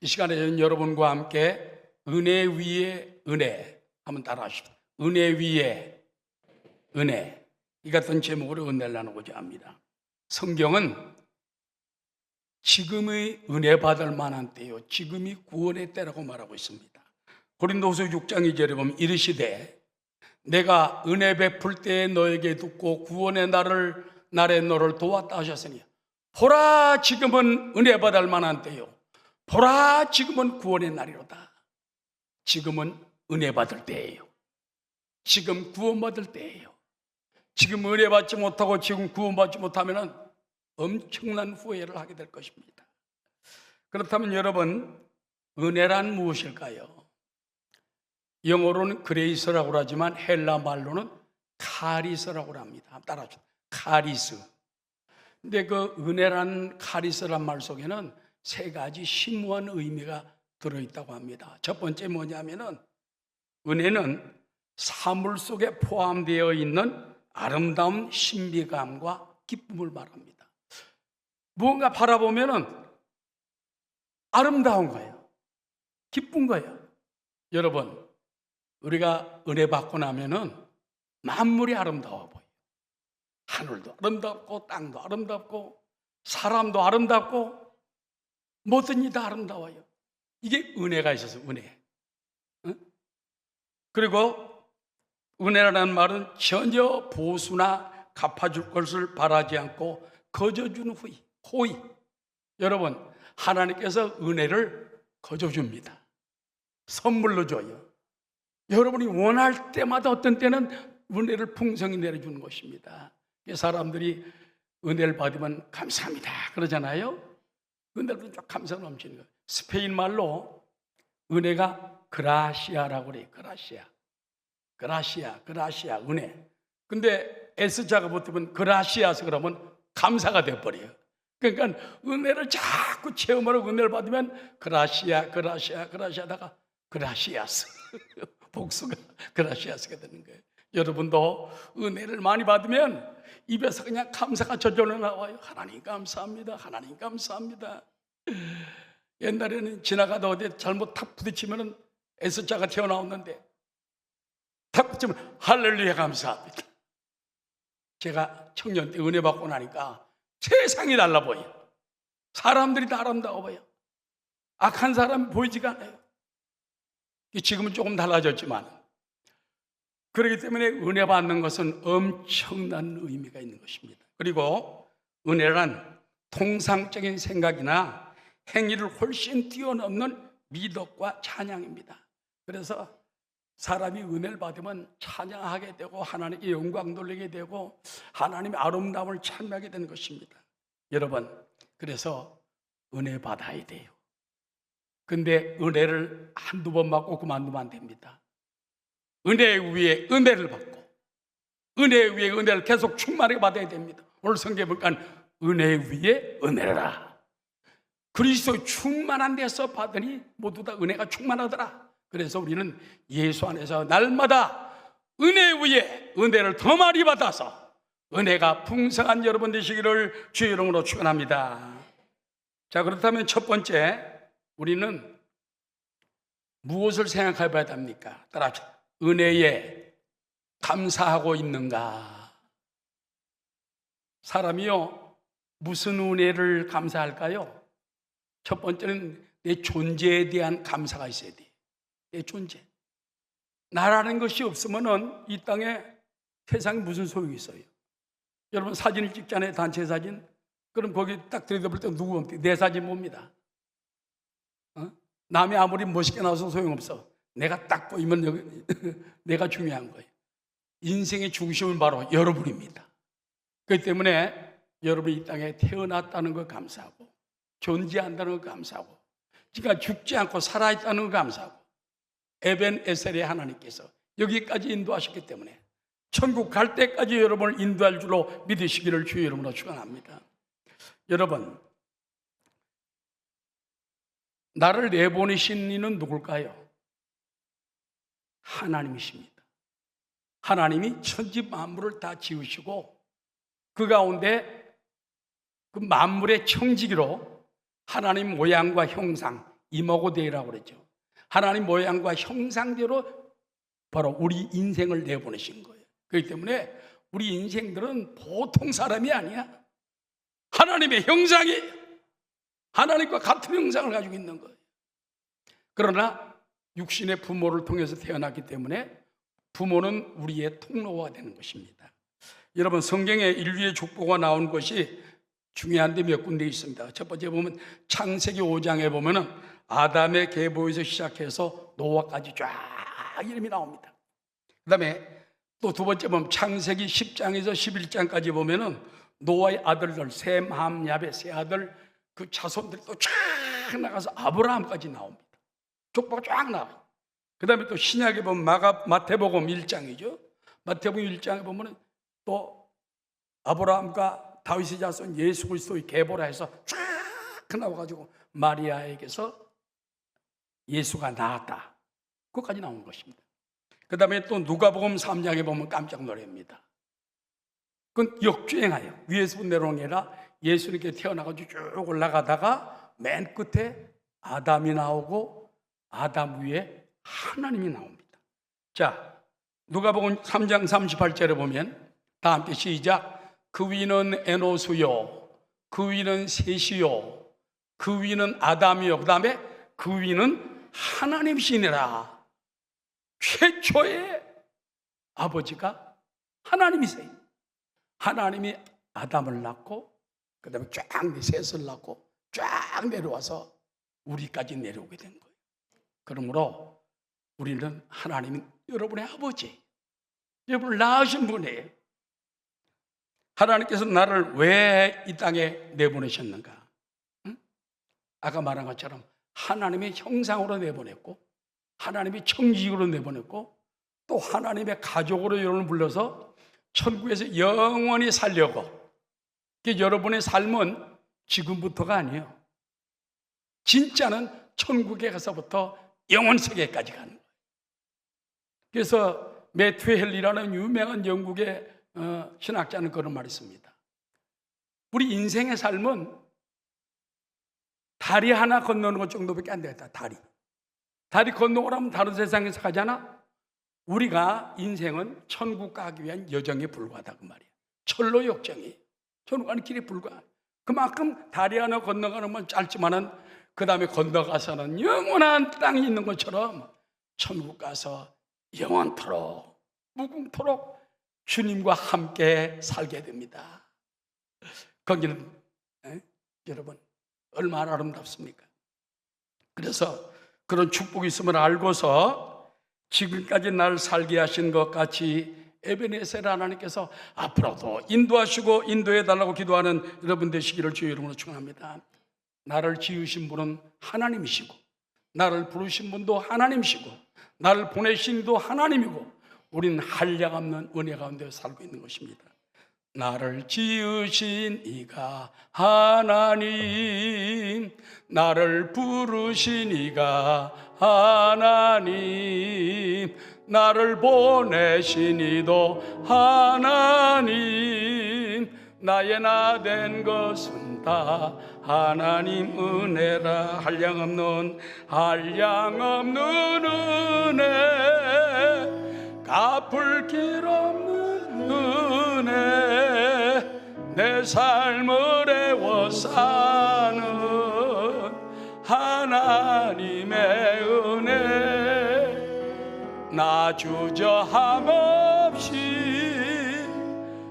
이 시간에 여러분과 함께 은혜 위에 은혜 한번 따라하십시오. 은혜 위에 은혜, 이 같은 제목으로 은혜를 나누고자 합니다. 성경은 지금의 은혜 받을 만한 때요, 지금이 구원의 때라고 말하고 있습니다. 고린도후서 6장 2절에 보면 이르시되 내가 은혜 베풀 때에 너에게 듣고 구원의 날에 너를 도왔다 하셨으니 보라 지금은 은혜 받을 만한 때요, 보라 지금은 구원의 날이로다. 지금은 은혜 받을 때예요. 지금 구원받을 때예요. 지금 은혜 받지 못하고 지금 구원받지 못하면 엄청난 후회를 하게 될 것입니다. 그렇다면 여러분, 은혜란 무엇일까요? 영어로는 그레이스라고 하지만 헬라 말로는 카리스라고 합니다. 따라하죠. 카리스. 근데 그 은혜란 카리스란 말 속에는 세 가지 심오한 의미가 들어있다고 합니다. 첫 번째 뭐냐면은 은혜는 사물 속에 포함되어 있는 아름다운 신비감과 기쁨을 말합니다. 무언가 바라보면은 아름다운 거예요. 기쁜 거예요. 여러분, 우리가 은혜 받고 나면은 만물이 아름다워 보여요. 하늘도 아름답고 땅도 아름답고 사람도 아름답고 모든 일이 다 아름다워요. 이게 은혜가 있어서 은혜. 그리고 은혜라는 말은 전혀 보수나 갚아줄 것을 바라지 않고 거저주는 호의. 여러분, 하나님께서 은혜를 거저줍니다. 선물로 줘요. 여러분이 원할 때마다 어떤 때는 은혜를 풍성히 내려주는 것입니다. 사람들이 은혜를 받으면 감사합니다 그러잖아요. 은혜를 좀 감사 넘치는 거예요. 스페인 말로 은혜가 그라시아라고 그래요. 그라시아, 은혜. 근데 S자가 붙으면 그라시아스 그러면 감사가 되어버려요. 그러니까 은혜를 자꾸 체험하고 은혜를 받으면 그라시아다가 그라시아스 복수가 그라시아스가 되는 거예요. 여러분도 은혜를 많이 받으면 입에서 그냥 감사가 저절로 나와요. 하나님 감사합니다. 하나님 감사합니다. 옛날에는 지나가다 어디 잘못 탁 부딪히면 S자가 튀어나왔는데 탁 붙이면 할렐루야 감사합니다. 제가 청년 때 은혜 받고 나니까 세상이 달라 보여요. 사람들이 다 아름다워 보여요. 악한 사람이 보이지가 않아요. 지금은 조금 달라졌지만, 그렇기 때문에 은혜 받는 것은 엄청난 의미가 있는 것입니다. 그리고 은혜란 통상적인 생각이나 행위를 훨씬 뛰어넘는 미덕과 찬양입니다. 그래서 사람이 은혜를 받으면 찬양하게 되고 하나님께 영광 돌리게 되고 하나님의 아름다움을 찬미하게 되는 것입니다. 여러분, 그래서 은혜 받아야 돼요. 근데 은혜를 한두 번 받고 그만두면 안 됩니다. 은혜 위에 은혜를 받고 은혜 위에 은혜를 계속 충만하게 받아야 됩니다. 오늘 성경에 보니까 은혜 위에 은혜라. 그리스도의 충만한 데서 받으니 모두 다 은혜가 충만하더라. 그래서 우리는 예수 안에서 날마다 은혜 위에 은혜를 더 많이 받아서 은혜가 풍성한 여러분 되시기를 주의 이름으로 축원합니다. 자, 그렇다면 첫 번째, 우리는 무엇을 생각해 봐야 합니까? 따라합시다. 은혜에 감사하고 있는가? 사람이요, 무슨 은혜를 감사할까요? 첫 번째는 내 존재에 대한 감사가 있어야 돼. 내 존재. 나라는 것이 없으면 이 땅에 세상에 무슨 소용이 있어요? 여러분 사진을 찍잖아요. 단체 사진. 그럼 거기 딱 들여다볼 때 누구 없대? 내 사진 봅니다. 남이 아무리 멋있게 나와서 소용없어. 내가 딱 보이면 여기 내가 중요한 거예요. 인생의 중심은 바로 여러분입니다. 그렇기 때문에 여러분이 이 땅에 태어났다는 거 감사하고 존재한다는 거 감사하고 그러니까 죽지 않고 살아있다는 거 감사하고 에벤 에셀의 하나님께서 여기까지 인도하셨기 때문에 천국 갈 때까지 여러분을 인도할 줄로 믿으시기를 주의 이름으로 축원합니다. 여러분, 나를 내보내신 이는 누굴까요? 하나님이십니다. 하나님이 천지 만물을 다 지으시고 그 가운데 그 만물의 청지기로 하나님 모양과 형상, 이마고데이라고 그랬죠. 하나님 모양과 형상대로 바로 우리 인생을 내보내신 거예요. 그렇기 때문에 우리 인생들은 보통 사람이 아니야. 하나님의 형상이 하나님과 같은 형상을 가지고 있는 거예요. 그러나 육신의 부모를 통해서 태어났기 때문에 부모는 우리의 통로가 되는 것입니다. 여러분, 성경에 인류의 족보가 나온 것이 중요한 데 몇 군데 있습니다. 첫 번째 보면 창세기 5장에 보면은 아담의 계보에서 시작해서 노아까지 쫙 이름이 나옵니다. 그 다음에 또 두 번째 보면 창세기 10장에서 11장까지 보면은 노아의 아들들, 셈, 함, 야벳 세 아들 그 자손들이 또 쫙 나가서 아브라함까지 나옵니다. 족보가 쫙 나와요. 그 다음에 또 신약에 보면 마태복음 1장이죠. 마태복음 1장에 보면은 또 아브라함과 다윗의 자손 예수 그리스도의 계보라 해서 쫙 나와가지고 마리아에게서 예수가 나왔다. 그것까지 나온 것입니다. 그 다음에 또 누가복음 3장에 보면 깜짝 놀랍니다. 그건 역주행하여 위에서 내려오는 게 아니라 예수님께 태어나가지고 쭉 올라가다가 맨 끝에 아담이 나오고 아담 위에 하나님이 나옵니다. 자, 누가복음 3장 38절에 보면 다 함께 시작. 그 위는 에노스요, 그 위는 셋이요, 그 위는 아담이요, 그 다음에 그 위는 하나님이시니라. 최초의 아버지가 하나님이세요. 하나님이 아담을 낳고 그 다음에 쫙 셋을 낳고 쫙 내려와서 우리까지 내려오게 된 거예요. 그러므로 우리는 하나님이 여러분의 아버지, 여러분을 낳으신 분이에요. 하나님께서 나를 왜 이 땅에 내보내셨는가? 응? 아까 말한 것처럼 하나님의 형상으로 내보냈고 하나님의 청지기로 내보냈고 또 하나님의 가족으로 여러분을 불러서 천국에서 영원히 살려고. 여러분의 삶은 지금부터가 아니에요. 진짜는 천국에 가서부터 영원 세계까지 가는 거예요. 그래서 매튜 헬리라는 유명한 영국의 신학자는 그런 말이 있습니다. 우리 인생의 삶은 다리 하나 건너는 것 정도밖에 안 되겠다. 다리 건너고 나면 다른 세상에서 가잖아. 우리가 인생은 천국 가기 위한 여정에 불과하다 그 말이야. 철로 역정이 천국 가는 길에 불과해. 그만큼 다리 하나 건너가는 건 짧지만은 그 다음에 건너가서는 영원한 땅이 있는 것처럼 천국 가서 영원토록 무궁토록 주님과 함께 살게 됩니다. 거기는 여러분 얼마나 아름답습니까? 그래서 그런 축복이 있음을 알고서 지금까지 나를 살게 하신 것 같이 에베네셀 하나님께서 앞으로도 인도하시고 인도해달라고 기도하는 여러분 되시기를 주의 이름으로 축원합니다. 나를 지으신 분은 하나님이시고 나를 부르신 분도 하나님이시고 나를 보내신 이도 하나님이고 우리는 한량없는 은혜 가운데 살고 있는 것입니다. 나를 지으신 이가 하나님, 나를 부르신 이가 하나님, 나를 보내신 이도 하나님, 나의 나 된 것은 다 하나님 은혜라. 한량없는 은혜, 갚을 길 없는 은혜, 내 삶을 애워 사는 하나님의 은혜. 나 주저함 없이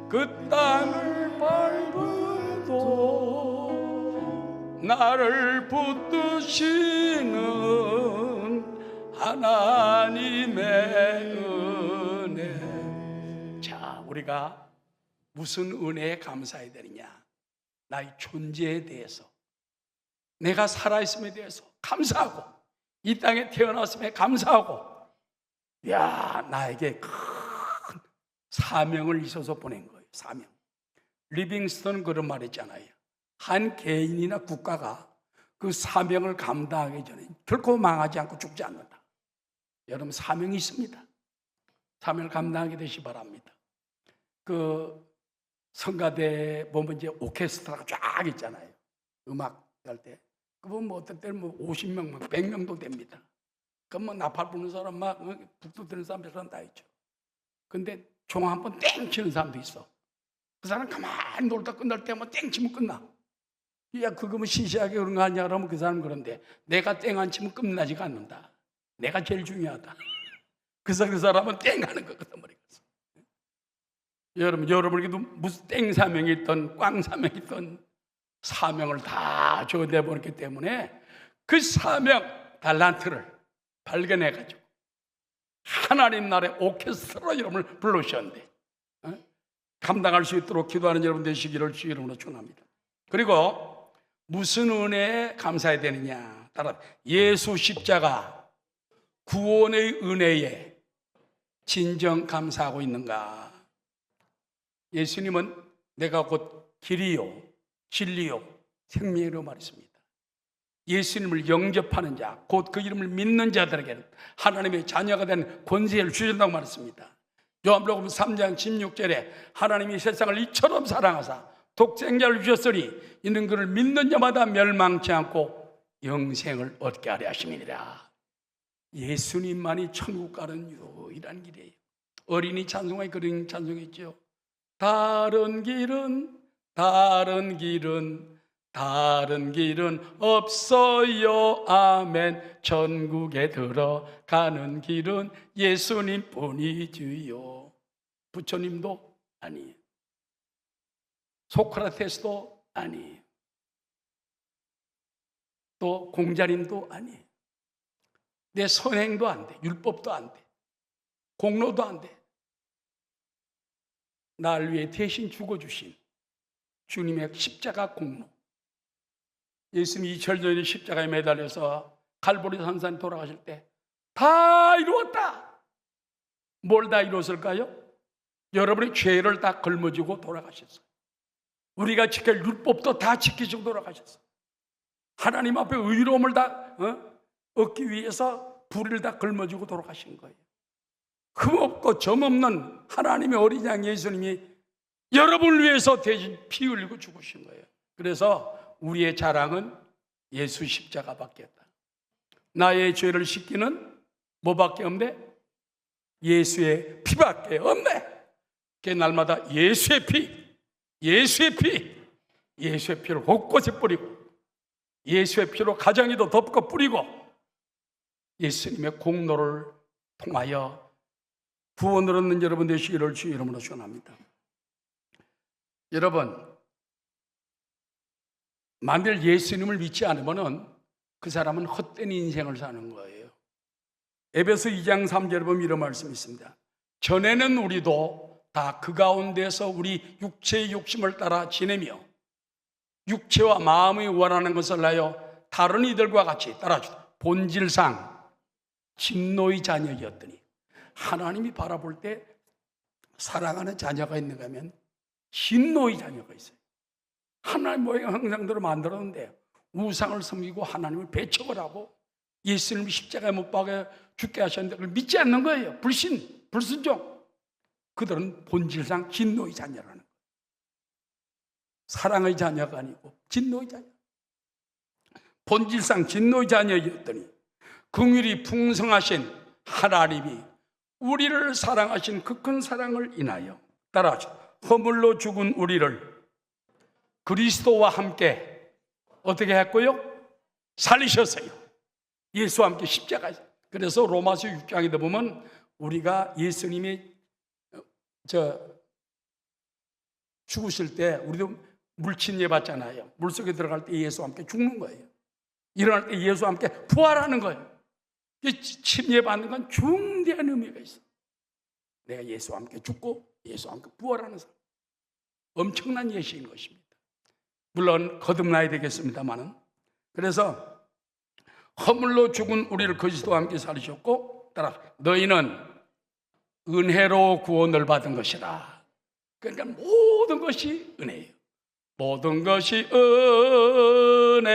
그 땅을 밟아도 나를 붙드시는 하나님의 은혜. 자, 우리가 무슨 은혜에 감사해야 되느냐? 나의 존재에 대해서, 내가 살아있음에 대해서 감사하고, 이 땅에 태어났음에 감사하고, 야, 나에게 큰 사명을 있어서 보낸 거예요. 사명. 리빙스턴은 그런 말 했잖아요. 한 개인이나 국가가 그 사명을 감당하기 전에 결코 망하지 않고 죽지 않는다. 여러분, 사명이 있습니다. 사명을 감당하게 되시기 바랍니다. 그 성가대 보면 이제 오케스트라가 쫙 있잖아요. 음악 할 때 그분 뭐 어떤 때는 뭐 50명, 막 100명도 됩니다. 그럼 뭐 나팔 부는 사람 막 북도 드는 사람 몇 사람 다 있죠. 근데 종 한 번 땡 치는 사람도 있어. 그 사람 가만히 놀다 끝날 때만 땡 치면 끝나. 야, 그거 뭐 시시하게 그런 거 아니야? 그러면 그 사람 그런데 내가 땡 안 치면 끝나지가 않는다. 내가 제일 중요하다. 그래서 그 사람은 땡 하는 거거든, 말이겠어. 여러분에게도 무슨 땡 사명이 있던 꽝 사명이 있던 사명을 다 줘내버렸기 때문에 그 사명, 달란트를 발견해가지고 하나님 나라의 오케스트라 여러분을 불러주셨는데 감당할 수 있도록 기도하는 여러분 되시기를 주 이름으로 축원합니다. 그리고 무슨 은혜에 감사해야 되느냐? 따라 예수 십자가 구원의 은혜에 진정 감사하고 있는가? 예수님은 내가 곧 길이요 진리요 생명이라고 말했습니다. 예수님을 영접하는 자, 곧 그 이름을 믿는 자들에게는 하나님의 자녀가 된 권세를 주신다고 말했습니다. 요한복음 3장 16절에 하나님이 세상을 이처럼 사랑하사 독생자를 주셨으니 이는 그를 믿는 자마다 멸망치 않고 영생을 얻게 하려 하심이니라. 예수님만이 천국 가는 유일한 길이에요. 어린이 찬송에 그런 찬송이 있죠. 다른 길은 없어요. 아멘. 천국에 들어가는 길은 예수님 뿐이지요. 부처님도 아니에요. 소크라테스도 아니에요. 또 공자님도 아니에요. 내 선행도 안 돼. 율법도 안 돼. 공로도 안 돼. 날 위해 대신 죽어주신 주님의 십자가 공로. 예수님이 2000년 전에 십자가에 매달려서 갈보리 산산에 돌아가실 때 다 이루었다. 뭘 다 이루었을까요? 여러분의 죄를 다 걸머쥐고 돌아가셨어요. 우리가 지킬 율법도 다 지키시고 돌아가셨어요. 하나님 앞에 의로움을 다 얻기 위해서 불의를 다 걸머쥐고 돌아가신 거예요. 흠없고 점없는 하나님의 어린 양 예수님이 여러분을 위해서 대신 피 흘리고 죽으신 거예요. 그래서 우리의 자랑은 예수 십자가밖에 없다. 나의 죄를 씻기는 뭐밖에 없네? 예수의 피밖에 없네. 그 날마다 예수의 피를 곳곳에 뿌리고 예수의 피로 가정에도 덮고 뿌리고 예수님의 공로를 통하여 구원을 얻는 여러분 되시기를 주 이름으로 축원합니다. 여러분, 만일 예수님을 믿지 않으면 그 사람은 헛된 인생을 사는 거예요. 에베소 2장 3절에 보면 이런 말씀이 있습니다. 전에는 우리도 다 그 가운데서 우리 육체의 욕심을 따라 지내며 육체와 마음이 원하는 것을 하여 다른 이들과 같이 따라주다 본질상 진노의 자녀였더니 하나님이 바라볼 때 사랑하는 자녀가 있는가 하면 진노의 자녀가 있어요. 하나님 모양 형상대로 만들었는데 우상을 섬기고 하나님을 배척을 하고 예수님을 십자가에 못 박아 죽게 하셨는데 그걸 믿지 않는 거예요. 불순종. 그들은 본질상 진노의 자녀라는 거예요. 사랑의 자녀가 아니고 진노의 자녀. 본질상 진노의 자녀였더니 긍휼이 풍성하신 하나님이 우리를 사랑하신 그 큰 사랑을 인하여 따라하셔 허물로 죽은 우리를 그리스도와 함께 어떻게 했고요? 살리셨어요. 예수와 함께 십자가에서. 그래서 로마서 6장에 보면 우리가 예수님이 죽으실 때 우리도 물침례 받잖아요. 물속에 들어갈 때 예수와 함께 죽는 거예요. 일어날 때 예수와 함께 부활하는 거예요. 침례 받는 건 중대한 의미가 있어. 내가 예수와 함께 죽고 예수와 함께 부활하는 사람. 엄청난 예시인 것입니다. 물론 거듭나야 되겠습니다만은. 그래서 허물로 죽은 우리를 그리스도와 함께 살리셨고 따라 너희는 은혜로 구원을 받은 것이라. 그러니까 모든 것이 은혜예요. 모든 것이 은혜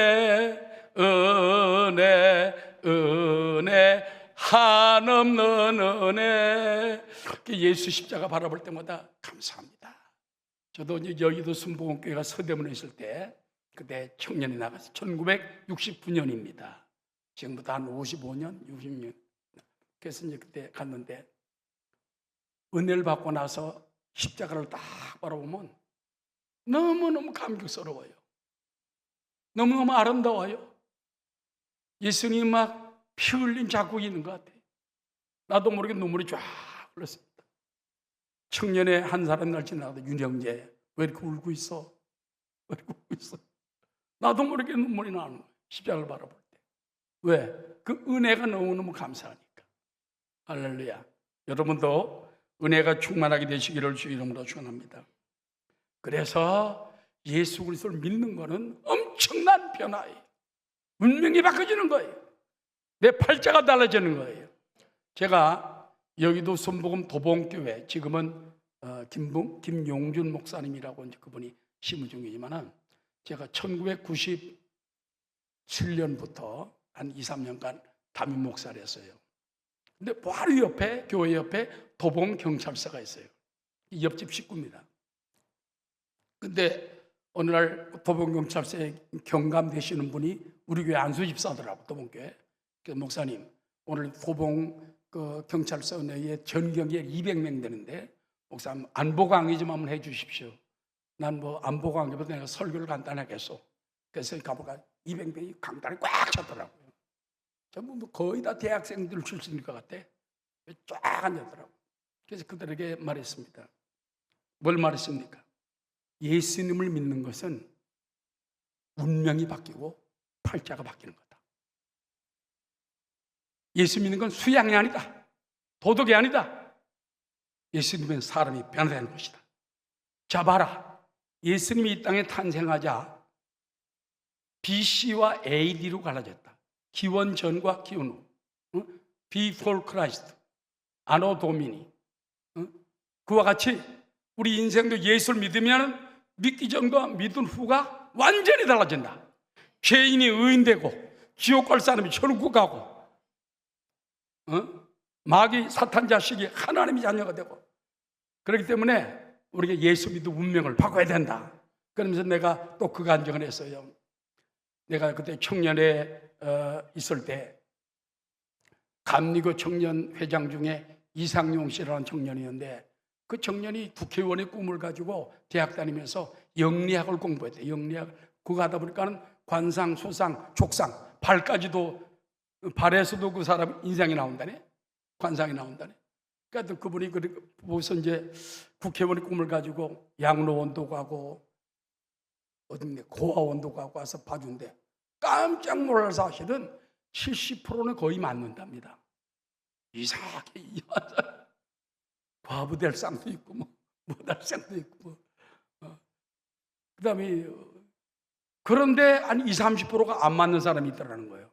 한없는 은혜. 예수 십자가 바라볼 때마다 감사합니다. 저도 이제 여의도 순복음교회가 서대문에 있을 때 그때 청년이 나가서 1969년입니다. 지금부터 한 55년, 60년. 그래서 이제 그때 갔는데 은혜를 받고 나서 십자가를 딱 바라보면 너무너무 감격스러워요. 너무너무 아름다워요. 예수님이 막 피 흘린 자국이 있는 것 같아요. 나도 모르게 눈물이 쫙 흘렀습니다. 청년의 한 사람 날 지나가도 윤형제 왜 이렇게 울고 있어? 왜 이렇게 울고 있어? 나도 모르게 눈물이 나는 거예요. 십자가를 바라볼 때. 왜? 그 은혜가 너무너무 감사하니까. 할렐루야. 여러분도 은혜가 충만하게 되시기를 주 이름으로 축원합니다. 그래서 예수 그리스도를 믿는 것은 엄청난 변화예요. 운명이 바뀌어지는 거예요. 내 팔자가 달라지는 거예요. 제가 여기도 선복음 도봉교회, 지금은 김용준 목사님이라고 이제 그분이 심의 중이지만은 제가 1997년부터 한 2, 3년간 담임 목사를 했어요. 근데 바로 옆에, 교회 옆에 도봉경찰서가 있어요. 옆집 식구입니다. 근데 어느 날 도봉경찰서에 경감되시는 분이 우리 교회 안수집사더라고, 도봉교회. 그래서 목사님, 오늘 도봉 경찰서 내에 전경에 200명 되는데 목사님 안보 강의 좀 한번 해 주십시오. 난 뭐 안보 강의보다 내가 설교를 간단하게 했어. 그래서 가보니까 200명이 강단에 꽉 찼더라고요. 전부 뭐 거의 다 대학생들 출신일 것 같아. 쫙 앉았더라고. 그래서 그들에게 말했습니다. 뭘 말했습니까? 예수님을 믿는 것은 운명이 바뀌고 팔자가 바뀌는 거다. 예수 믿는 건 수양이 아니다. 도덕이 아니다. 예수님은 사람이 변화되는 것이다. 자, 봐라. 예수님이 이 땅에 탄생하자 BC와 AD로 갈라졌다. 기원 전과 기원 후. Before Christ, Anno Domini. 그와 같이 우리 인생도 예수를 믿으면 믿기 전과 믿은 후가 완전히 달라진다. 죄인이 의인되고 지옥 갈 사람이 천국 가고 마귀 사탄 자식이 하나님의 자녀가 되고, 그렇기 때문에 우리가 예수 믿는 운명을 바꿔야 된다. 그러면서 내가 또 그 간증을 했어요. 내가 그때 청년에 있을 때 감리교 청년 회장 중에 이상용 씨라는 청년이었는데 그 청년이 국회의원의 꿈을 가지고 대학 다니면서 영리학을 공부했대요. 영리학. 그거 하다 보니까는 관상, 소상, 족상, 발까지도, 발에서도 그 사람 인상이 나온다네. 관상이 나온다네. 그러니까 그분이 거기서 이제 국회의원의 꿈을 가지고 양로원도 가고 어딘데 고아원도 가고 와서 봐준대. 깜짝 놀라서 사실은 70%는 거의 맞는답니다. 이상하게 과부 될 쌍도 있고 뭐될 쌍도 있고 그다음에 그런데 한 20, 30%가 안 맞는 사람이 있더라는 거예요.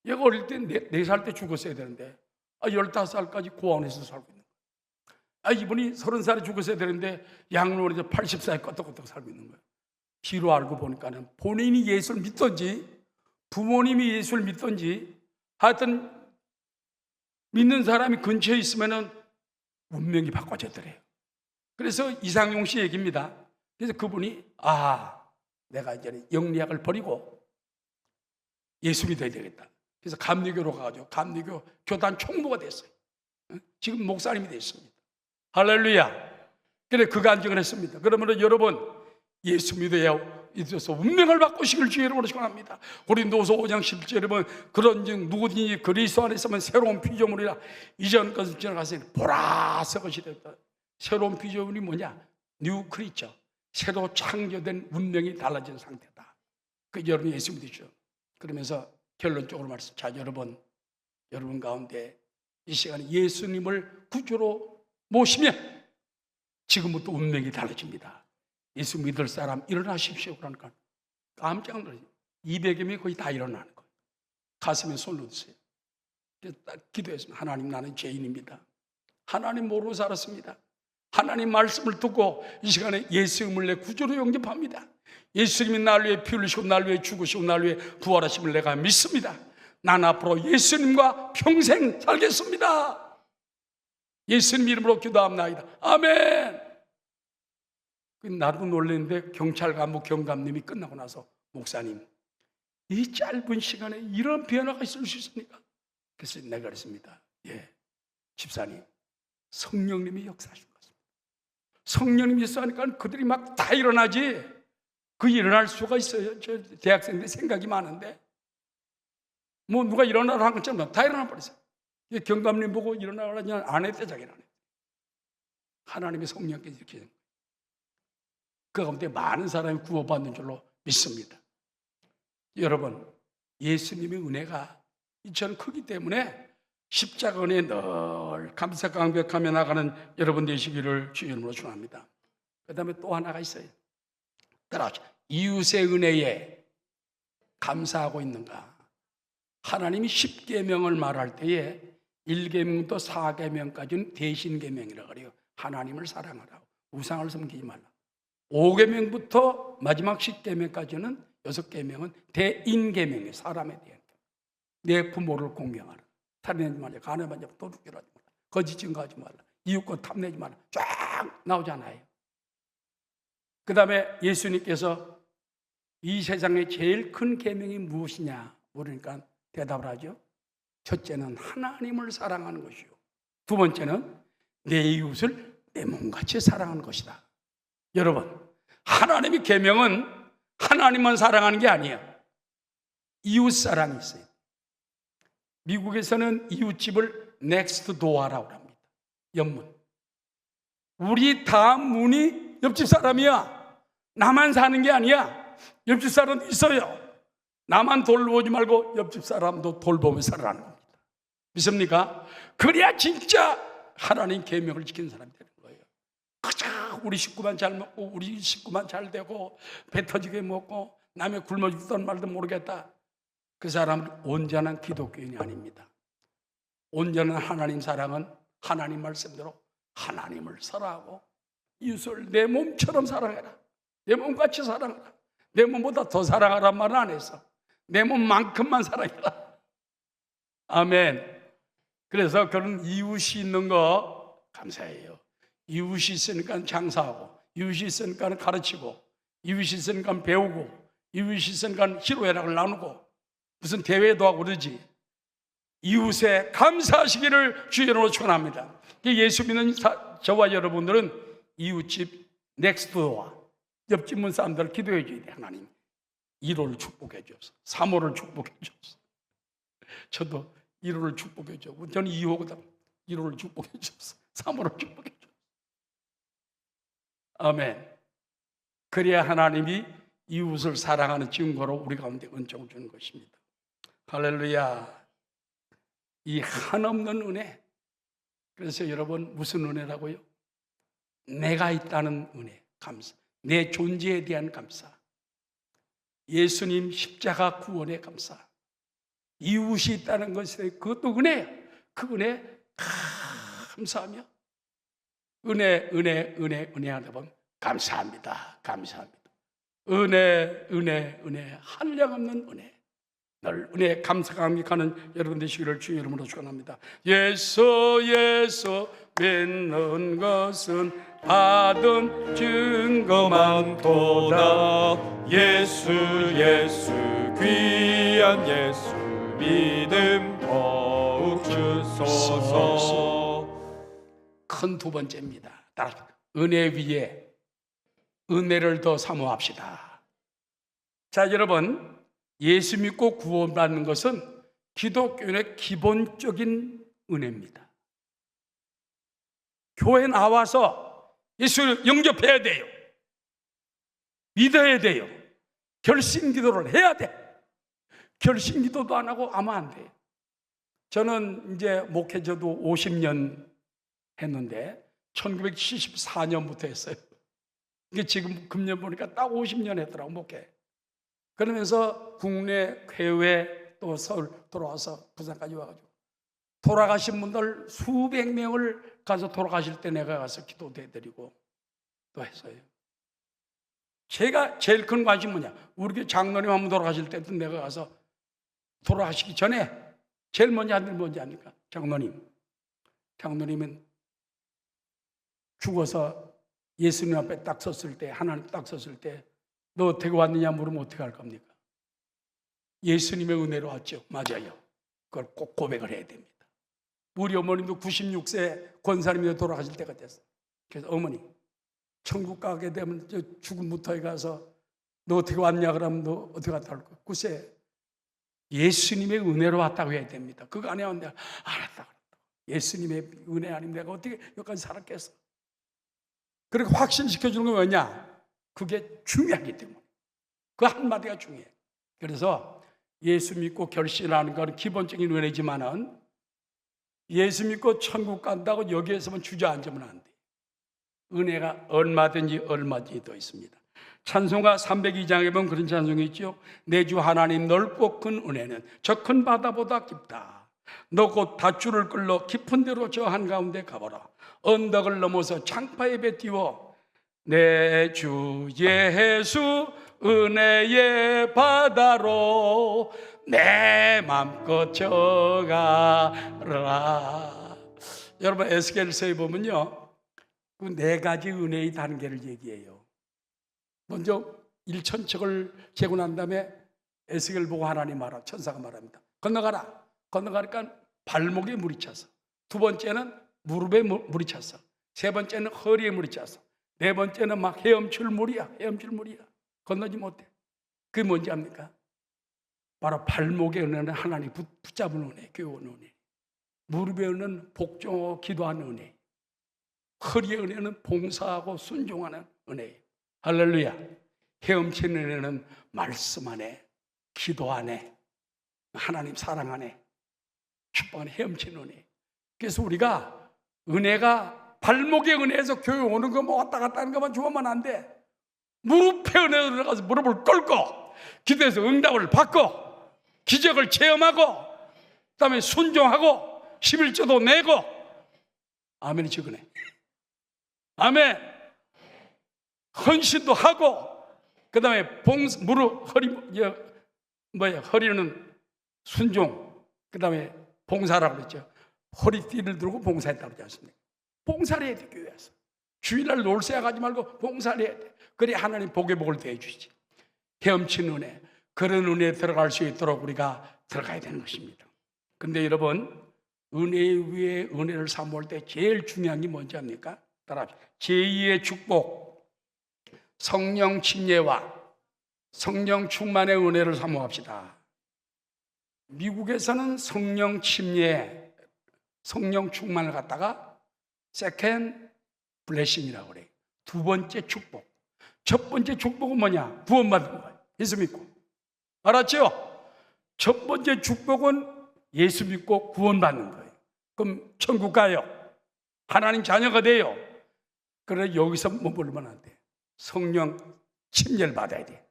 얘가 어릴 때 4살 때 죽었어야 되는데 15살까지 고아원에서 살고 있는 거예요. 이분이 30살에 죽었어야 되는데 양로원에서 80살에 껐덕껐덕 살고 있는 거예요. 뒤로 알고 보니까는 본인이 예수를 믿던지 부모님이 예수를 믿던지 하여튼 믿는 사람이 근처에 있으면은 운명이 바꿔졌더래요. 그래서 이상용 씨 얘기입니다. 그래서 그분이 내가 이제 영리학을 버리고 예수 믿어야 되겠다. 그래서 감리교로 가가지고 감리교 교단 총무가 됐어요. 지금 목사님이 됐습니다. 할렐루야. 그래 그 간증을 했습니다. 그러면 여러분 예수 믿어야 있어서 운명을 바꾸시길 주의 이름으로 축원합니다. 고린도서 5장 10절에 보면 그런즉 누구든지 그리스도 안에 있으면 새로운 피조물이라 이전 것을 지나가서 보라 새 것이 됐다. 새로운 피조물이 뭐냐? 뉴 크리처. 새로 창조된 운명이 달라진 상태다. 그 여러분 예수 믿으시죠. 그러면서 결론적으로 말씀. 자, 여러분 가운데 이 시간에 예수님을 구주로 모시면 지금부터 운명이 달라집니다. 예수 믿을 사람 일어나십시오. 그러니까 깜짝 놀라요. 200여 명이 거의 다 일어나는 거예요. 가슴에 손을 얹으세요. 기도했습니다. 하나님, 나는 죄인입니다. 하나님 모르고 살았습니다. 하나님 말씀을 듣고 이 시간에 예수님을 내 구주로 영접합니다. 예수님이 날 위해 피 흘리시고 날 위해 죽으시고 날 위해 부활하심을 내가 믿습니다. 난 앞으로 예수님과 평생 살겠습니다. 예수님 이름으로 기도합니다. 아멘. 나도 놀랐는데 경찰 간부 경감님이 끝나고 나서 목사님, 이 짧은 시간에 이런 변화가 있을 수 있습니까? 그래서 내가 그랬습니다. 예, 집사님, 성령님이 역사하신 것입니다. 성령님이 역사하니까 그들이 막 다 일어나지. 그 일어날 수가 있어요. 저 대학생들 생각이 많은데 뭐 누가 일어나라 한 것처럼 다 일어나 버렸어요. 경감님 보고 일어나라니 안 했대. 자기는 안 했대. 하나님의 성령께서 이렇게 그 가운데 많은 사람이 구원받는 줄로 믿습니다. 여러분, 예수님의 은혜가 이처럼 크기 때문에 십자가 은혜에 늘 감사 강백하며 나가는 여러분 되시기를 주의 이름으로 축원합니다. 그 다음에 또 하나가 있어요. 따라하죠. 이웃의 은혜에 감사하고 있는가? 하나님이 10계명을 말할 때에 1계명부터 4계명까지는 대신계명이라고 그래요. 하나님을 사랑하라고, 우상을 섬기지 말라. 5계명부터 마지막 10계명까지는 6계명은 대인계명이에요. 사람에 대한. 내 부모를 공경하라, 살인하지 말라, 간음하지 말라, 도둑질하지 말라, 거짓 증거하지 말라, 이웃과 탐내지 말라, 쫙 나오잖아요. 그 다음에 예수님께서 이 세상에 제일 큰 계명이 무엇이냐 물으니까 대답을 하죠. 첫째는 하나님을 사랑하는 것이요, 두 번째는 내 이웃을 내 몸같이 사랑하는 것이다. 여러분, 하나님의 계명은 하나님만 사랑하는 게 아니에요. 이웃 사랑이 있어요. 미국에서는 이웃집을 넥스트 도어라고 합니다. 옆문. 우리 다음 문이 옆집 사람이야. 나만 사는 게 아니야. 옆집 사람도 있어요. 나만 돌보지 말고 옆집 사람도 돌보며 살아라는 겁니다. 믿습니까? 그래야 진짜 하나님 계명을 지키는 사람이 되는 거예요. 그저 우리 식구만 잘 먹고 우리 식구만 잘 되고 배 터지게 먹고 남의 굶어 죽던 말도 모르겠다. 그 사람은 온전한 기독교인이 아닙니다. 온전한 하나님 사랑은 하나님 말씀대로 하나님을 사랑하고 이웃을 내 몸처럼 사랑해라. 내 몸같이 사랑하라. 내 몸보다 더 사랑하란 말은 안 했어. 내 몸만큼만 사랑해라. 아멘. 그래서 그런 이웃이 있는 거 감사해요. 이웃이 있으니까 장사하고, 이웃이 있으니까 가르치고, 이웃이 있으니까 배우고, 이웃이 있으니까 희로애락을 나누고, 무슨 대회도 하고 그러지. 이웃에 감사하시기를 주의 이름으로 축원합니다. 예수 믿는 저와 여러분들은 이웃집 넥스트도어, 옆집 문 사람들을 기도해 줘야 돼. 하나님 1호를 축복해 주옵소서, 3호를 축복해 주옵소서. 저도 1호를 축복해 주옵소서. 저는 2호거든. 1호를 축복해 주옵소서, 3호를 축복해 주옵소서. 아멘. 그래야 하나님이 이웃을 사랑하는 증거로 우리 가운데 은총을 주는 것입니다. 할렐루야. 이 한없는 은혜. 그래서 여러분, 무슨 은혜라고요? 내가 있다는 은혜, 감사. 내 존재에 대한 감사. 예수님 십자가 구원의 감사. 이웃이 있다는 것에 그것도 은혜예요. 그 은혜 감사하며 은혜 하다 보면 감사합니다. 감사합니다. 은혜 한량없는 은혜. 늘 은혜 감사감격하는 여러분 되시기를 주의 이름으로 축원합니다. 예수 믿는 것은 받은 증거 많도다. 예수 귀한 예수 믿음 더욱 주소서. 큰 두 번째입니다. 따라서 은혜 위에 은혜를 더 사모합시다. 자, 여러분, 예수 믿고 구원받는 것은 기독교인의 기본적인 은혜입니다. 교회 나와서 예수를 영접해야 돼요. 믿어야 돼요. 결심 기도를 해야 돼. 결심 기도도 안 하고 아무 안 돼요. 저는 이제 목회자도 50년 했는데 1974년부터 했어요. 이게 지금 금년 보니까 딱 50년 했더라고, 목회. 그러면서 국내, 해외, 또 서울 돌아와서 부산까지 와가지고 돌아가신 분들 수백 명을 가서 돌아가실 때 내가 가서 기도도 해드리고 또 했어요. 제가 제일 큰 관심은 뭐냐, 우리 교회 장로님 한 분 돌아가실 때도 내가 가서 돌아가시기 전에 제일 먼저 하는 게 뭔지 아닙니까? 장로님은 죽어서 예수님 앞에 딱 섰을 때, 하나님 딱 섰을 때 너 어떻게 왔느냐 물으면 어떻게 할 겁니까? 예수님의 은혜로 왔죠. 맞아요. 그걸 꼭 고백을 해야 됩니다. 우리 어머님도 96세 권사님이 돌아가실 때가 됐어요. 그래서 어머니, 천국 가게 되면 죽음부터에 가서 너 어떻게 왔냐 그러면 너 어떻게 왔다 할 거야? 글쎄, 예수님의 은혜로 왔다고 해야 됩니다. 그거 안 해왔는데 알았다. 예수님의 은혜 아니면 내가 어떻게 여기까지 살았겠어? 그렇게 확신시켜주는 건 뭐냐? 그게 중요하기 때문에. 그 한마디가 중요해. 그래서 예수 믿고 결심하는 건 기본적인 은혜지만은 예수 믿고 천국 간다고 여기에서만 주저앉으면 안 돼. 은혜가 얼마든지 더 있습니다. 찬송가 302장에 보면 그런 찬송이 있죠. 내 주 하나님 넓고 큰 은혜는 저 큰 바다보다 깊다. 너 곧 닷줄을 끌러 깊은 데로 저 한가운데 가보라. 언덕을 넘어서 창파에 배 띄워 내 주 예수 은혜의 바다로 내 맘껏 저가라. 여러분 에스겔서에 보면요, 그 네 가지 은혜의 단계를 얘기해요. 먼저 1천척을 재고 난 다음에 에스겔 보고 하나님 말하, 천사가 말합니다. 건너가라. 건너가니까 발목에 물이 차서, 두 번째는 무릎에 물이 차서, 세 번째는 허리에 물이 차서, 네 번째는 막 헤엄칠 물이야. 건너지 못해. 그게 뭔지 압니까? 바로 발목에 은혜는 하나님 붙잡은 은혜, 교훈 은혜. 무릎에 은혜는 복종하고 기도하는 은혜. 허리의 은혜는 봉사하고 순종하는 은혜. 할렐루야. 헤엄치는 은혜는 말씀 안에, 기도 안에, 하나님 사랑 안에, 축복 안에 헤엄치는 은혜. 그래서 우리가 은혜가 발목의 은혜에서 교회 오는 거 뭐 왔다 갔다 하는 것만 좋으면 안 돼. 무릎에 은혜로 들어가서 무릎을 꿇고 기도해서 응답을 받고 기적을 체험하고 그다음에 순종하고 11조도 내고. 아멘이 적으네. 아멘. 헌신도 하고 그다음에 무릎 허리는 순종, 그다음에 봉사라고 그랬죠. 허리띠를 들고 봉사했다고 그러지 않습니까? 봉사를 해야 돼. 교회에서 주일날 놀새 가지 말고 봉사를 해야 돼. 그래야 하나님 복의 복을 대해주시지. 헤엄치는 은혜, 그런 은혜에 들어갈 수 있도록 우리가 들어가야 되는 것입니다. 근데 여러분, 은혜 위에 은혜를 사모할 때 제일 중요한 게 뭔지 압니까? 따라합시다. 제2의 축복, 성령 침례와 성령 충만의 은혜를 사모합시다. 미국에서는 성령 침례, 성령 충만을 갖다가 세컨 블레싱이라고 그래요. 두 번째 축복. 첫 번째 축복은 뭐냐? 구원받는 거예요. 예수 믿고. 알았죠? 첫 번째 축복은 예수 믿고 구원받는 거예요. 그럼 천국 가요. 하나님 자녀가 돼요. 그래 여기서 머물면 안 돼. 성령 침례를 받아야 돼.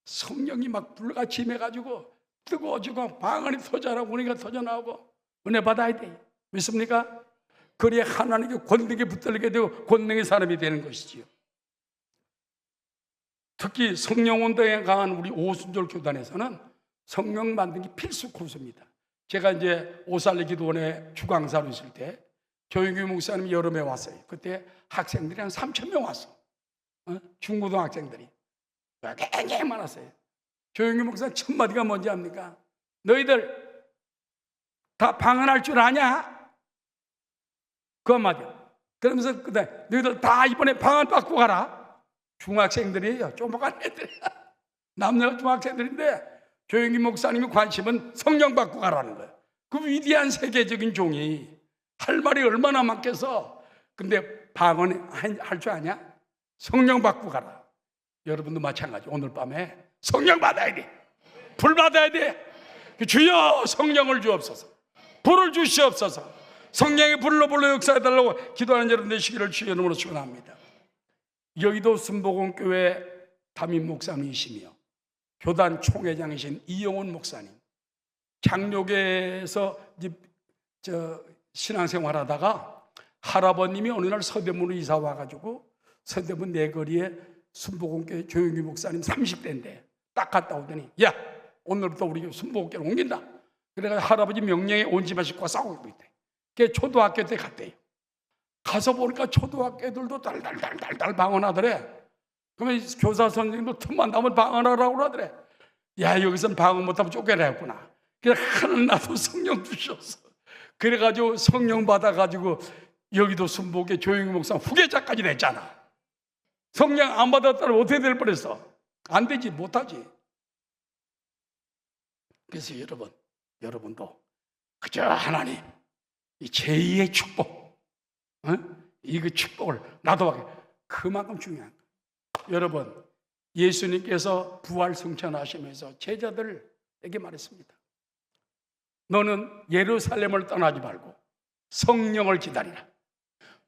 성령이 막 불같이 임해가지고 뜨거워지고 방언이 터져나오고 은혜가 터져나오고 은혜 받아야 돼. 믿습니까? 그래야 하나님께 권능에 붙들게 되고 권능의 사람이 되는 것이지요. 특히 성령 운동에 강한 우리 오순절 교단에서는 성령 만든 게 필수 코스입니다. 제가 이제 오살리 기도원에 주강사로 있을 때 조영규 목사님이 여름에 왔어요. 그때 학생들이 한 3,000명 왔어. 중고등학생들이 굉장히 많았어요. 조영규 목사 첫 마디가 뭔지 압니까? 너희들 다 방언할 줄 아냐? 그 한마디야. 그러면서 그다음에 너희들 다 이번에 방언 받고 가라. 중학생들이에요. 조그만 애들. 남녀 중학생들인데 조영기 목사님의 관심은 성령 받고 가라는 거예요. 그 위대한 세계적인 종이 할 말이 얼마나 많겠어. 근데 방언 할 줄 아냐? 성령 받고 가라. 여러분도 마찬가지. 오늘 밤에 성령 받아야 돼. 불 받아야 돼. 주여 성령을 주옵소서. 불을 주시옵소서. 성령의 불로 역사해달라고 기도하는 여러분 되시기를 주의 이름으로 축원합니다. 여의도 순복음교회 담임 목사님이시며 교단 총회장이신 이영훈 목사님, 장로교에서 신앙생활하다가 할아버님이 어느 날 서대문으로 이사 와가지고 서대문 내거리에 순복음교회 조영기 목사님 30대인데 딱 갔다 오더니 야 오늘부터 우리 순복음교회로 옮긴다. 그래서 할아버지 명령에 온 집안 식구가 싸우고 있대. 걔 초등학교 때 갔대요. 가서 보니까 초등학교 애들도 달달달달달 방언하더래. 그러면 교사 선생님도 틈만 나면 방언하라고 그러더래. 야, 여기선 방언 못하면 쫓겨나겠구나. 그래서 하늘 나도 성령 주셨어. 그래가지고 성령 받아가지고 여기도 순복의 조영희 목사 후계자까지 됐잖아. 성령 안 받았다면 어떻게 될 뻔했어? 안 되지, 못하지. 그래서 여러분도 그저 하나님 이 제2의 축복, 이 그 축복을 나도 하게, 그만큼 중요한 거예요. 여러분, 예수님께서 부활 승천하시면서 제자들에게 말했습니다. 너는 예루살렘을 떠나지 말고 성령을 기다리라.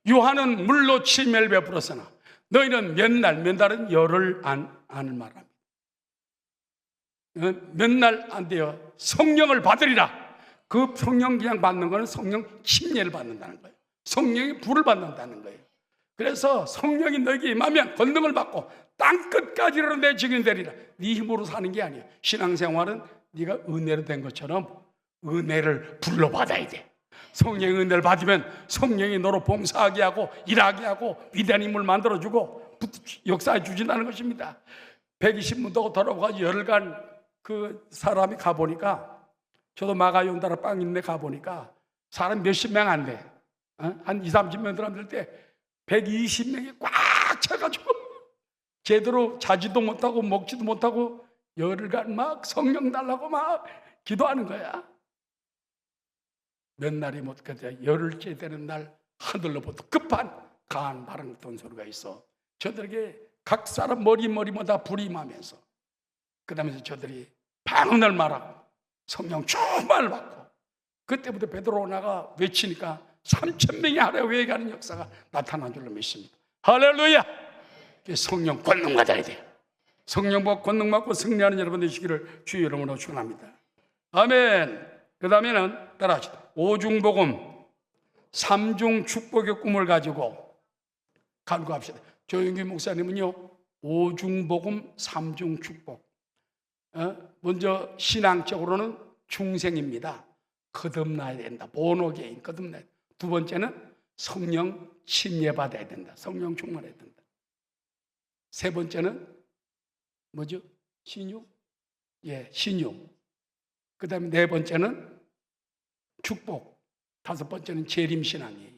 요한은 물로 침례를 베풀었으나 너희는 몇 날은 열흘 안을 말합니다. 몇 날 안 돼요. 성령을 받으리라. 그 성령 그냥 받는 거는 성령 침례를 받는다는 거예요. 성령이 불을 받는다는 거예요. 그래서 성령이 너에게 임하면 권능을 받고 땅 끝까지로 내 증인 되리라. 네 힘으로 사는 게 아니에요. 신앙생활은 네가 은혜로 된 것처럼 은혜를 불러 받아야 돼. 성령의 은혜를 받으면 성령이 너로 봉사하게 하고 일하게 하고 위대한 인물 만들어주고 역사해 주신다는 것입니다. 120문도 돌아가서 열흘간 그 사람이 가보니까, 저도 마가용다라 빵 있네 가보니까 사람 몇십 명 안 돼. 한 20, 30명 들어갈 때 120명이 꽉 차가지고 제대로 자지도 못하고 먹지도 못하고 열흘간 막 성령 달라고 막 기도하는 거야. 몇 날이 못 가자 열흘째 되는 날 하늘로부터 급한 강한 바람 같은 소리가 있어. 저들에게 각 사람 머리마다 불이 임하면서, 그 다음에 저들이 방언을 말하고 성령 충만을 받고, 그때부터 베드로나가 외치니까 3,000명이 하루에 외가는 역사가 나타난 줄로 믿습니다. 할렐루야! 성령 권능 받아야 돼요. 성령 받고 권능 받고 승리하는 여러분 되시기를 주의 이름으로 축원합니다. 아멘. 그 다음에는 따라하시다. 오중복음, 삼중 축복의 꿈을 가지고 간구합시다. 조영기 목사님은요, 오중복음, 삼중 축복. 먼저 신앙적으로는 중생입니다. 거듭나야 된다. 본어게인 거듭나야 된다. 두 번째는 성령 침례받아야 된다. 성령 충만해야 된다. 세 번째는 뭐죠? 신유? 예, 신유. 그 다음에 네 번째는 축복. 다섯 번째는 재림신앙이에요.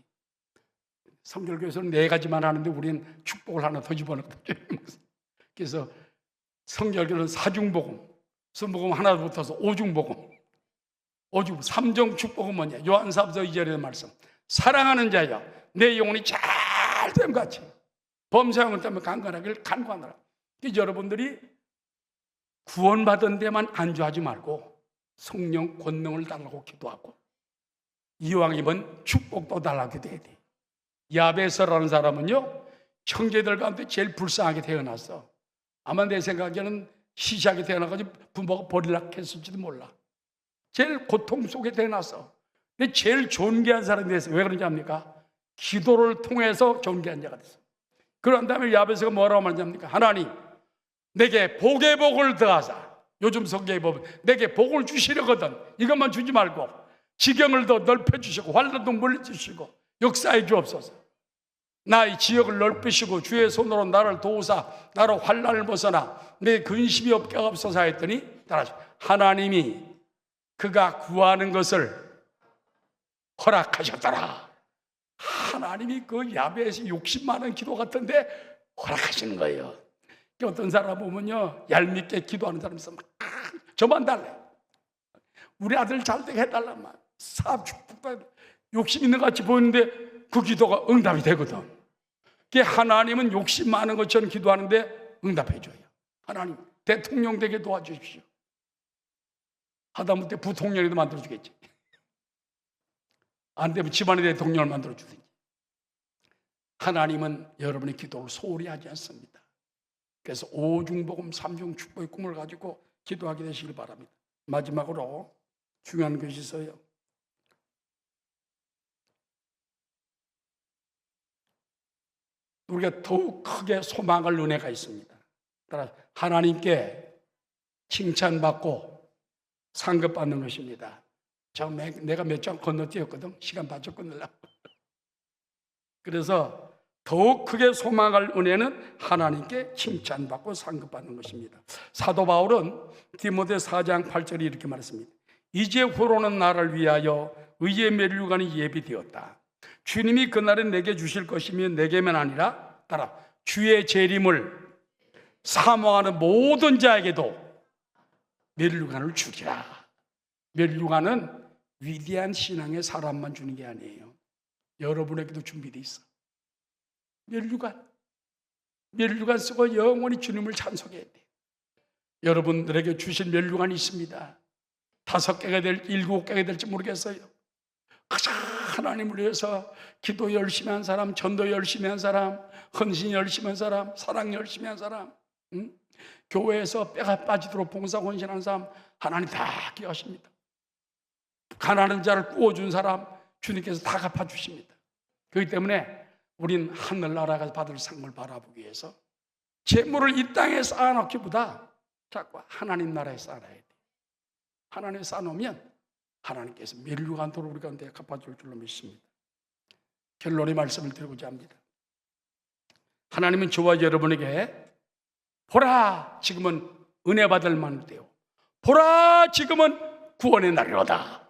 성결교에서는 네 가지만 하는데 우리는 축복을 하나 더 집어넣거든요. 그래서 성결교는 사중복음, 순복음 하나 붙어서 오중복음, 삼중 축복은 뭐냐? 요한사서 2절의 말씀. 사랑하는 자여, 내 영혼이 잘됨 같이 범사형을 때문에 강건하기를 간구하노라. 여러분들이 구원받은 데만 안주하지 말고 성령 권능을 달라고 기도하고 이왕이면 축복도 달라고 돼야 돼. 야베스라는 사람은요, 형제들 가운데 제일 불쌍하게 태어났어. 아마 내 생각에는 시시하게 태어나가지고 부모가 버리려고 했을지도 몰라. 제일 고통 속에 태어났어. 근데 제일 존귀한 사람이 됐어요. 왜 그런지 압니까? 기도를 통해서 존귀한 자가 됐어. 그런 다음에 야베스가 뭐라고 말합니까? 하나님, 내게 복의 복을 더하사. 요즘 성경에 보면 내게 복을 주시려거든. 이것만 주지 말고 지경을 더 넓혀주시고 환란도 물리주시고 역사해 주옵소서. 나의 지역을 넓히시고 주의 손으로 나를 도우사 나로 환란을 벗어나 내 근심이 없게 하옵소서 했더니 따라하시오. 하나님이 그가 구하는 것을 허락하셨더라. 하나님이 그 야베스의 욕심 많은 기도 같은데 허락하시는 거예요. 어떤 사람 보면요, 얄밉게 기도하는 사람 있으면 저만 달래. 우리 아들 잘 되게 해달란 말. 사업 축복받 욕심 있는 것 같이 보이는데 그 기도가 응답이 되거든. 하나님은 욕심 많은 것처럼 기도하는데 응답해 줘요. 하나님, 대통령 되게 도와주십시오. 하다못해 부통령이도 만들어 주겠지. 안 되면 집안의 대통령을 만들어 주든지. 하나님은 여러분의 기도를 소홀히 하지 않습니다. 그래서 오중복음, 삼중축복의 꿈을 가지고 기도하게 되시길 바랍니다. 마지막으로 중요한 것이 있어요. 우리가 더욱 크게 소망할 은혜가 있습니다. 따라 하나님께 칭찬받고 상급받는 것입니다. 내가 몇 장 건너뛰었거든. 시간 반쪽 끊으려고. 그래서 더욱 크게 소망할 은혜는 하나님께 칭찬받고 상급받는 것입니다. 사도 바울은 디모데 4장 8절에 이렇게 말했습니다. 이제 후로는 나를 위하여 의의 면류관이 예비되었다. 주님이 그날에 내게 주실 것이며 내게만 아니라 따라 주의 재림을 사모하는 모든 자에게도 면류관을 주리라. 면류관은 위대한 신앙의 사람만 주는 게 아니에요. 여러분에게도 준비되어 있어. 면류관 쓰고 영원히 주님을 찬송해야 돼. 여러분들에게 주신 면류관이 있습니다. 5개가 될 7개가 될지 모르겠어요. 가장 하나님을 위해서 기도 열심히 한 사람, 전도 열심히 한 사람, 헌신 열심히 한 사람, 사랑 열심히 한 사람, 교회에서 뼈가 빠지도록 봉사 헌신한 사람 하나님 다 기억하십니다. 가난한 자를 구워준 사람 주님께서 다 갚아주십니다. 그렇기 때문에 우린 하늘나라가 받을 상을 바라보기 위해서 재물을 이 땅에 쌓아놓기보다 자꾸 하나님 나라에 쌓아야 돼. 하나님에 쌓아놓으면 하나님께서 면류관토록 우리 가운데 갚아줄 줄로 믿습니다. 결론의 말씀을 드리고자 합니다. 하나님은 저와 여러분에게 보라 지금은 은혜 받을 만한 때요, 보라 지금은 구원의 날이로다.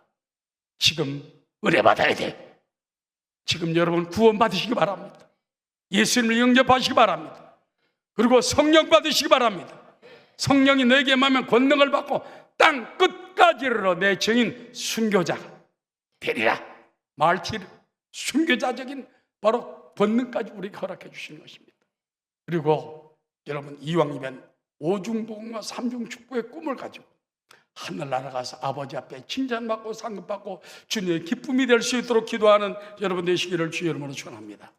지금 은혜 받아야 돼. 지금 여러분 구원 받으시기 바랍니다. 예수님을 영접하시기 바랍니다. 그리고 성령 받으시기 바랍니다. 성령이 너에게 임하면 권능을 받고 땅 끝까지 이르러 내 증인 순교자가 되리라. 말티르 순교자적인 바로 권능까지 우리에게 허락해 주시는 것입니다. 그리고 여러분 이왕이면 오중복음과 삼중축복의 꿈을 가지고 하늘나라 가서 아버지 앞에 칭찬받고 상급받고 주님의 기쁨이 될 수 있도록 기도하는 여러분 되시기를 주의 이름으로 축원합니다.